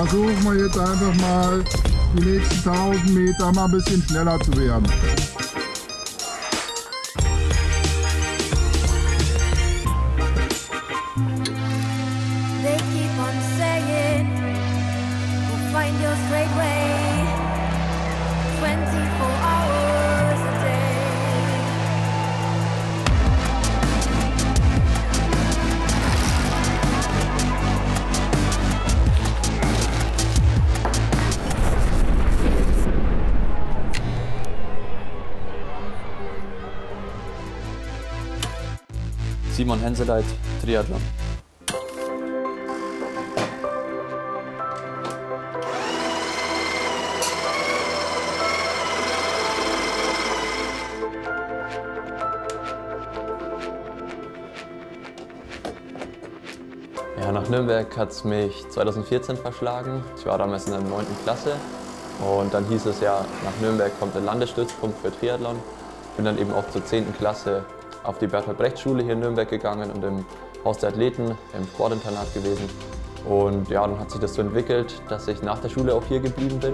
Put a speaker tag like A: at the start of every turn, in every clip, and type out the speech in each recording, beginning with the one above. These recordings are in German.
A: versuchen wir jetzt einfach mal die nächsten 1000 Meter mal ein bisschen schneller zu werden.
B: They keep on saying, we'll find your straight way, 24 hours a day.
C: Simon Henseleit, Triathlon. Ja, nach Nürnberg hat es mich 2014 verschlagen. Ich war damals in der 9. Klasse und dann hieß es ja, nach Nürnberg kommt der Landesstützpunkt für Triathlon. Ich bin dann eben auch zur 10. Klasse auf die Bertolt-Brecht-Schule hier in Nürnberg gegangen und im Haus der Athleten, im Sportinternat gewesen. Und ja, dann hat sich das so entwickelt, dass ich nach der Schule auch hier geblieben bin.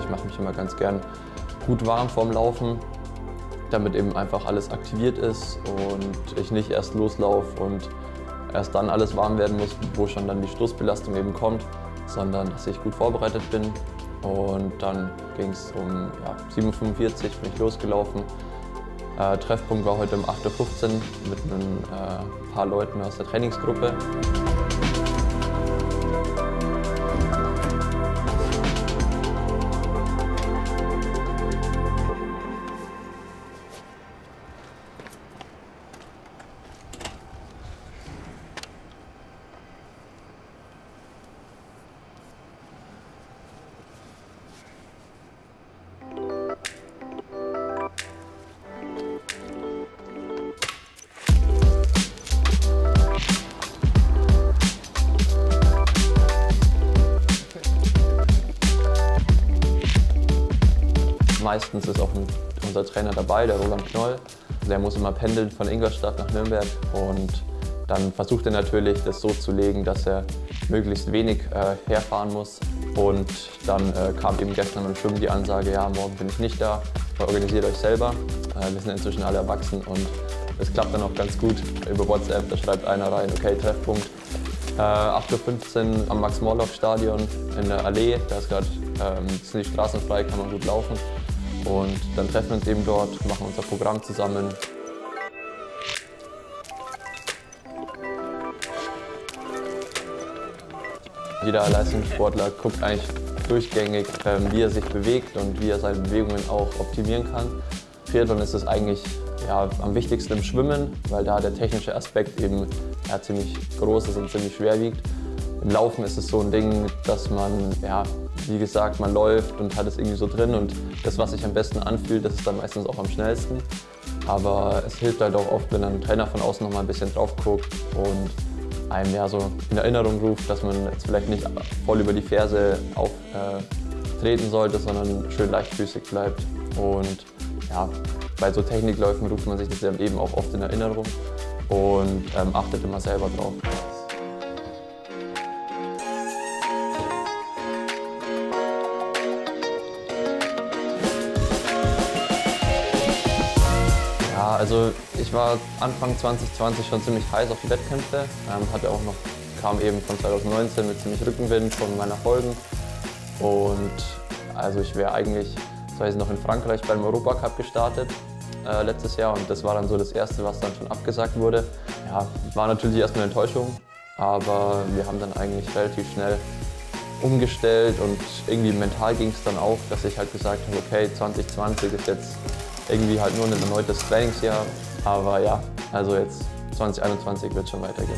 C: Ich mache mich immer ganz gern gut warm vorm Laufen, damit eben einfach alles aktiviert ist und ich nicht erst loslaufe und erst dann alles warm werden muss, wo schon dann die Stoßbelastung eben kommt, sondern dass ich gut vorbereitet bin. Und dann ging es um 7:45 Uhr, bin ich losgelaufen. Treffpunkt war heute um 8:15 Uhr mit ein paar Leuten aus der Trainingsgruppe. Meistens ist auch unser Trainer dabei, der Roland Knoll. Der muss immer pendeln von Ingolstadt nach Nürnberg und dann versucht er natürlich, das so zu legen, dass er möglichst wenig herfahren muss. Und dann kam eben gestern beim Schwimmen die Ansage, ja, morgen bin ich nicht da, organisiert euch selber. Wir sind inzwischen alle erwachsen und es klappt dann auch ganz gut. Über WhatsApp, da schreibt einer rein, okay, Treffpunkt 8:15 Uhr am Max-Morlock-Stadion in der Allee. Da ist gerade sind die Straßen frei, kann man gut laufen. Und dann treffen wir uns eben dort, machen unser Programm zusammen. Jeder Leistungssportler guckt eigentlich durchgängig, wie er sich bewegt und wie er seine Bewegungen auch optimieren kann. Triathlon ist es eigentlich am wichtigsten im Schwimmen, weil da der technische Aspekt eben ziemlich groß ist und ziemlich schwer wiegt. Im Laufen ist es so ein Ding, dass man, wie gesagt, man läuft und hat es irgendwie so drin und das, was sich am besten anfühlt, das ist dann meistens auch am schnellsten. Aber es hilft halt auch oft, wenn ein Trainer von außen noch mal ein bisschen drauf guckt und einem so in Erinnerung ruft, dass man jetzt vielleicht nicht voll über die Ferse auftreten sollte, sondern schön leichtfüßig bleibt. Und bei so Technikläufen ruft man sich das eben auch oft in Erinnerung und achtet immer selber drauf. Also ich war Anfang 2020 schon ziemlich heiß auf die Wettkämpfe, kam eben von 2019 mit ziemlich Rückenwind von meinen Erfolgen und also ich wäre eigentlich, noch in Frankreich beim Europacup gestartet letztes Jahr und das war dann so das erste, was dann schon abgesagt wurde. Ja, war natürlich erstmal eine Enttäuschung, aber wir haben dann eigentlich relativ schnell umgestellt und irgendwie mental ging es dann auch, dass ich halt gesagt habe, okay, 2020 ist jetzt irgendwie halt nur ein erneutes Trainingsjahr, aber ja, also jetzt 2021 wird es schon weitergehen.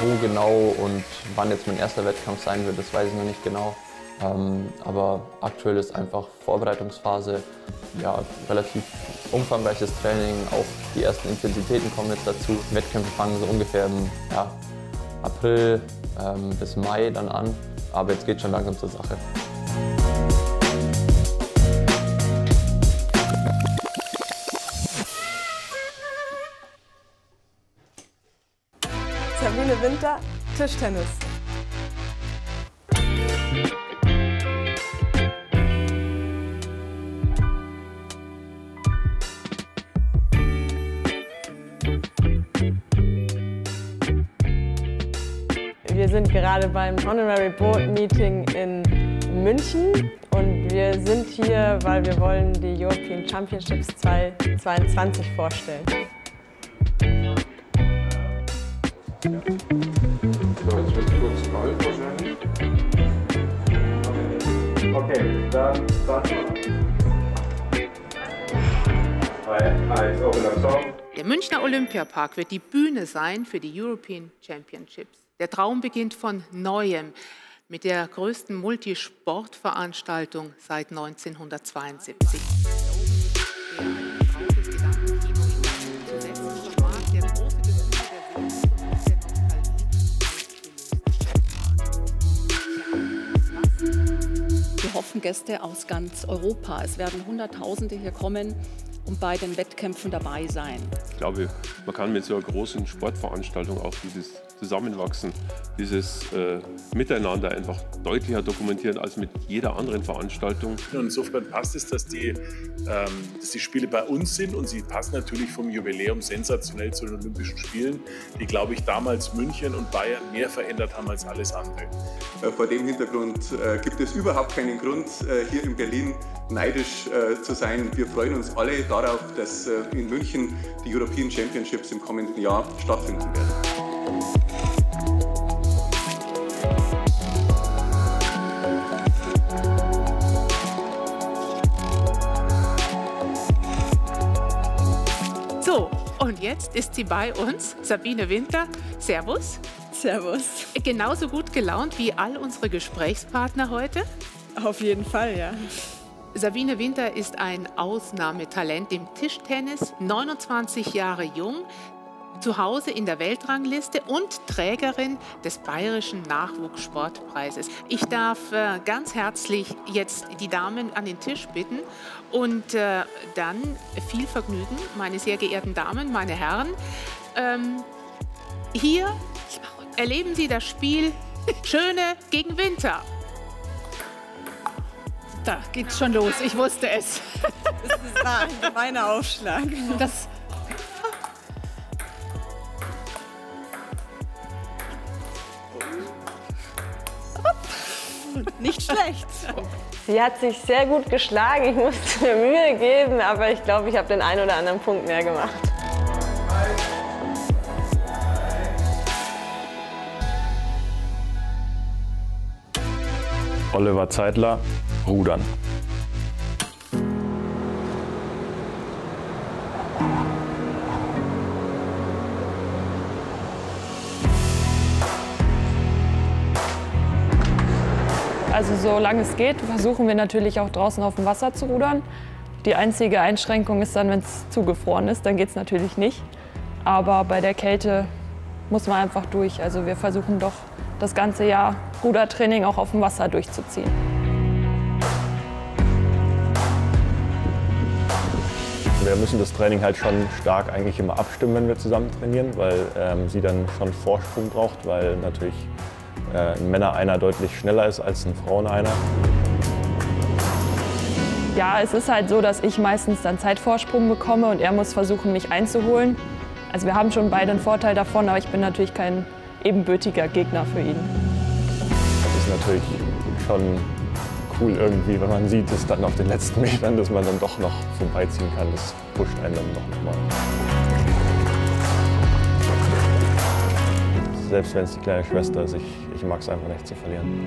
C: Wo genau und wann jetzt mein erster Wettkampf sein wird, das weiß ich noch nicht genau. Aber aktuell ist einfach Vorbereitungsphase, relativ umfangreiches Training, auch die ersten Intensitäten kommen jetzt dazu. Wettkämpfe fangen so ungefähr im April bis Mai dann an. Aber jetzt geht schon langsam zur Sache.
D: Sabine Winter, Tischtennis. Wir sind gerade beim Honorary Board Meeting in München und wir sind hier, weil wir wollen die European Championships 2022 vorstellen.
E: So, jetzt wird es kurz kalt wahrscheinlich. Okay, dann starten wir.
F: Der Münchner Olympiapark wird die Bühne sein für die European Championships. Der Traum beginnt von Neuem mit der größten Multisportveranstaltung seit 1972.
G: Wir hoffen Gäste aus ganz Europa. Es werden Hunderttausende hier kommen und bei den Wettkämpfen dabei sein.
E: Ich glaube, man kann mit so einer großen Sportveranstaltung auch dieses Zusammenwachsen, dieses Miteinander einfach deutlicher dokumentieren als mit jeder anderen Veranstaltung.
H: Und insofern passt es, dass die Spiele bei uns sind und sie passen natürlich vom Jubiläum sensationell zu den Olympischen Spielen, die, glaube ich, damals München und Bayern mehr verändert haben als alles andere.
I: Vor dem Hintergrund gibt es überhaupt keinen Grund, hier in Berlin neidisch zu sein. Wir freuen uns alle darauf, dass in München die European Championships im kommenden Jahr stattfinden werden.
F: So, und jetzt ist sie bei uns, Sabine Winter. Servus.
D: Servus.
F: Genauso gut gelaunt wie all unsere Gesprächspartner heute?
D: Auf jeden Fall, ja.
F: Sabine Winter ist ein Ausnahmetalent im Tischtennis, 29 Jahre jung, zu Hause in der Weltrangliste und Trägerin des Bayerischen Nachwuchssportpreises. Ich darf ganz herzlich jetzt die Damen an den Tisch bitten und dann viel Vergnügen, meine sehr geehrten Damen, meine Herren. Hier erleben Sie das Spiel Schöne gegen Winter.
G: Da geht's schon los, ich wusste es.
D: Das war ein gemeiner Aufschlag.
G: Das
D: Nicht schlecht.
J: Sie hat sich sehr gut geschlagen. Ich musste mir Mühe geben, aber ich glaube, ich habe den einen oder anderen Punkt mehr gemacht.
K: Oliver Zeidler, Rudern.
J: Also solange es geht, versuchen wir natürlich auch draußen auf dem Wasser zu rudern. Die einzige Einschränkung ist dann, wenn es zugefroren ist, dann geht es natürlich nicht. Aber bei der Kälte muss man einfach durch. Also wir versuchen doch das ganze Jahr Rudertraining auch auf dem Wasser durchzuziehen.
K: Wir müssen das Training halt schon stark eigentlich immer abstimmen, wenn wir zusammen trainieren, weil sie dann schon Vorsprung braucht, weil natürlich ein Männer-Einer deutlich schneller ist als ein Frauen-Einer.
J: Ja, es ist halt so, dass ich meistens dann Zeitvorsprung bekomme und er muss versuchen, mich einzuholen. Also wir haben schon beide einen Vorteil davon, aber ich bin natürlich kein ebenbürtiger Gegner für ihn.
K: Das ist natürlich schon cool irgendwie, wenn man sieht, dass dann auf den letzten Metern, dass man dann doch noch vorbeiziehen kann. Das pusht einen dann doch nochmal. Selbst wenn es die kleine Schwester ist, ich mag es einfach nicht zu verlieren.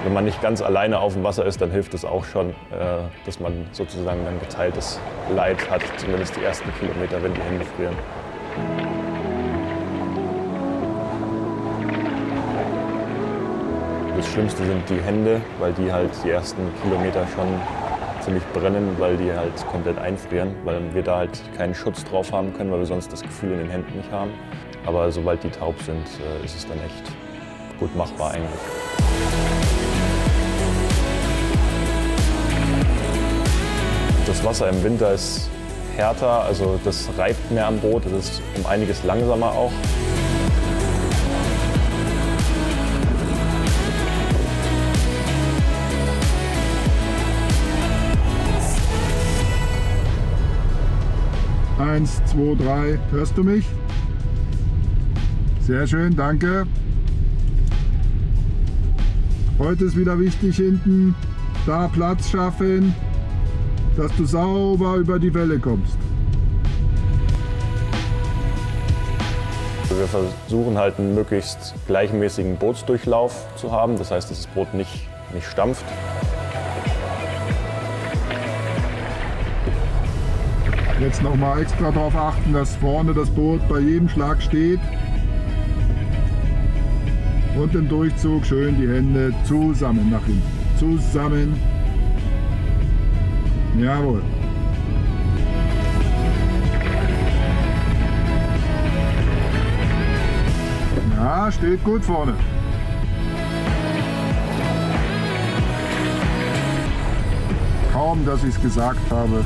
K: Wenn man nicht ganz alleine auf dem Wasser ist, dann hilft es auch schon, dass man sozusagen ein geteiltes Leid hat, zumindest die ersten Kilometer, wenn die Hände frieren. Das Schlimmste sind die Hände, weil die halt die ersten Kilometer schon ziemlich brennen, weil die halt komplett einfrieren, weil wir da halt keinen Schutz drauf haben können, weil wir sonst das Gefühl in den Händen nicht haben. Aber sobald die taub sind, ist es dann echt gut machbar eigentlich. Das Wasser im Winter ist härter, also das reibt mehr am Boot, es ist um einiges langsamer auch.
A: Eins, zwei, drei. Hörst du mich? Sehr schön, danke. Heute ist wieder wichtig hinten, da Platz schaffen, dass du sauber über die Welle kommst.
K: Wir versuchen halt einen möglichst gleichmäßigen Bootsdurchlauf zu haben, das heißt, dass das Boot nicht stampft.
A: Jetzt noch mal extra darauf achten, dass vorne das Boot bei jedem Schlag steht. Und im Durchzug schön die Hände zusammen nach hinten. Zusammen. Jawohl. Ja, steht gut vorne. Kaum, dass ich es gesagt habe.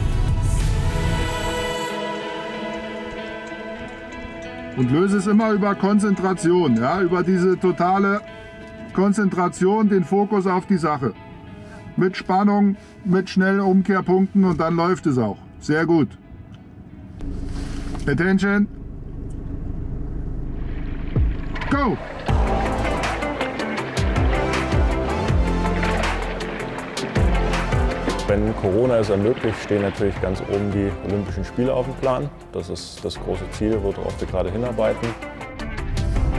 A: Und löse es immer über Konzentration, ja, über diese totale Konzentration, den Fokus auf die Sache. Mit Spannung, mit schnellen Umkehrpunkten und dann läuft es auch. Sehr gut. Attention. Go!
K: Wenn Corona es ermöglicht, stehen natürlich ganz oben die Olympischen Spiele auf dem Plan. Das ist das große Ziel, worauf wir gerade hinarbeiten.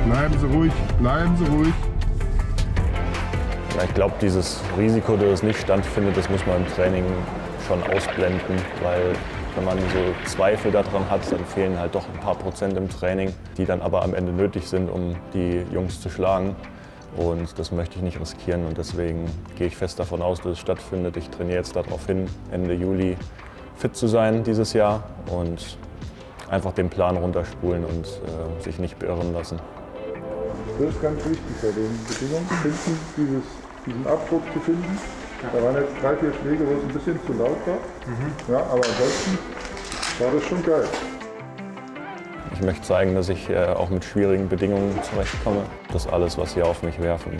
A: Bleiben Sie ruhig, bleiben Sie ruhig.
K: Ja, ich glaube, dieses Risiko, dass es nicht stattfindet, das muss man im Training schon ausblenden, weil wenn man so Zweifel daran hat, dann fehlen halt doch ein paar Prozent im Training, die dann aber am Ende nötig sind, um die Jungs zu schlagen. Und das möchte ich nicht riskieren und deswegen gehe ich fest davon aus, dass es stattfindet. Ich trainiere jetzt darauf hin, Ende Juli fit zu sein dieses Jahr und einfach den Plan runterspulen und sich nicht beirren lassen.
A: Das ist ganz wichtig bei den Bedingungen, diesen Abdruck zu finden. Da waren jetzt 3, 4 Schläge, wo es ein bisschen zu laut war. Ja, aber ansonsten war das schon geil.
K: Ich möchte zeigen, dass ich auch mit schwierigen Bedingungen zurechtkomme. Dass alles, was sie auf mich werfen,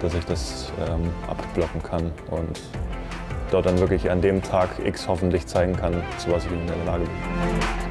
K: dass ich das abblocken kann und dort dann wirklich an dem Tag X hoffentlich zeigen kann, zu was ich in der Lage bin.